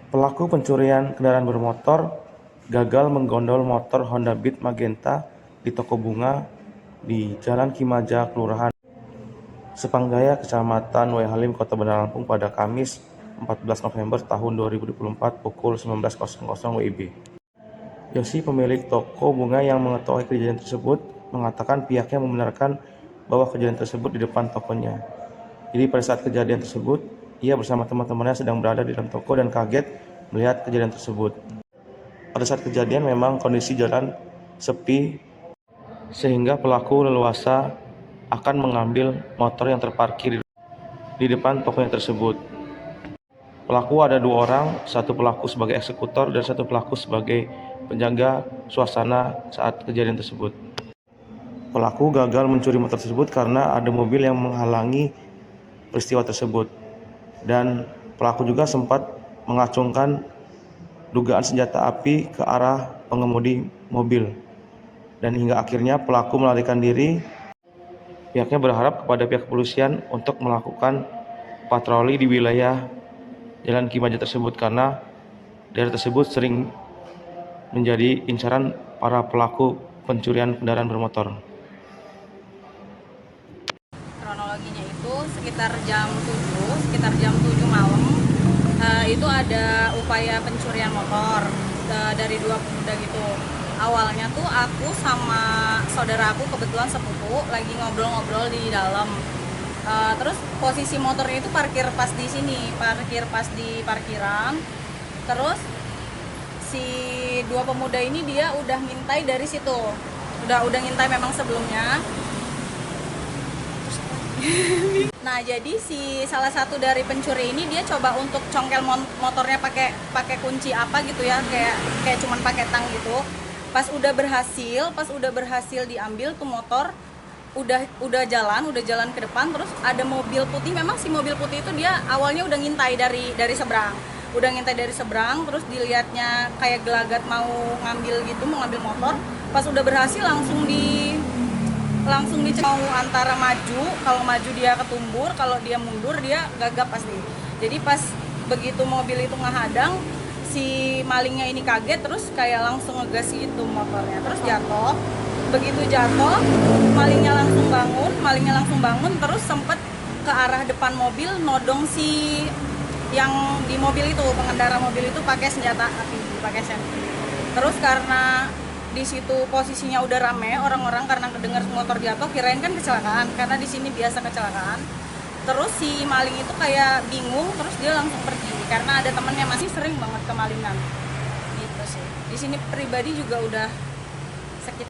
Pelaku pencurian kendaraan bermotor gagal menggondol motor Honda Beat Magenta di toko bunga di Jalan Kimaja, Kelurahan Sepanggaya, Kecamatan Wai Halim, Kota Bandar Lampung pada Kamis 14 November tahun 2024 pukul 19.00 WIB. Yosi, pemilik toko bunga yang mengetahui kejadian tersebut, mengatakan pihaknya membenarkan bahwa kejadian tersebut di depan tokonya. Jadi pada saat kejadian tersebut, ia bersama teman-temannya sedang berada di dalam toko dan kaget melihat kejadian tersebut. Pada saat kejadian memang kondisi jalan sepi sehingga pelaku leluasa akan mengambil motor yang terparkir di depan tokonya tersebut. Pelaku ada 2 orang, satu pelaku sebagai eksekutor dan satu pelaku sebagai penjaga suasana saat kejadian tersebut. Pelaku gagal mencuri motor tersebut karena ada mobil yang menghalangi peristiwa tersebut, dan pelaku juga sempat mengacungkan dugaan senjata api ke arah pengemudi mobil, dan hingga akhirnya pelaku melarikan diri. Pihaknya berharap kepada pihak kepolisian untuk melakukan patroli di wilayah Jalan Kimaja tersebut karena daerah tersebut sering menjadi incaran para pelaku pencurian kendaraan bermotor. Kronologinya itu sekitar jam 7 malam itu ada upaya pencurian motor dari 2 pemuda gitu. Awalnya tuh aku sama saudara aku kebetulan sepupu lagi ngobrol-ngobrol di dalam. Terus posisi motornya itu parkir pas di sini, parkir pas di parkiran. Terus si 2 pemuda ini dia udah ngintai dari situ, udah ngintai memang sebelumnya. Nah, jadi si salah satu dari pencuri ini dia coba untuk congkel motornya pakai kunci apa gitu ya, kayak cuman pakai tang gitu. Pas udah berhasil diambil tuh motor, udah jalan ke depan. Terus ada mobil putih, memang si mobil putih itu dia awalnya udah ngintai dari seberang. Terus dilihatnya kayak gelagat mau ngambil motor. Pas udah berhasil langsung dicek mau antara maju, kalau maju dia ketumbur, kalau dia mundur dia gagap pasti. Jadi pas begitu mobil itu ngehadang, si malingnya ini kaget, terus kayak langsung ngegas gitu motornya, terus jatuh. Begitu jatuh, malingnya langsung bangun, terus sempet ke arah depan mobil nodong si yang di mobil itu, pengendara mobil itu pakai senjata api, pakai sen. Terus karena di situ posisinya udah rame orang-orang, karena kedengar motor jatuh kirain kan kecelakaan, karena di sini biasa kecelakaan. Terus si maling itu kayak bingung, terus dia langsung pergi karena ada temennya masih sering banget kemalingan gitu sih. Di sini pribadi juga udah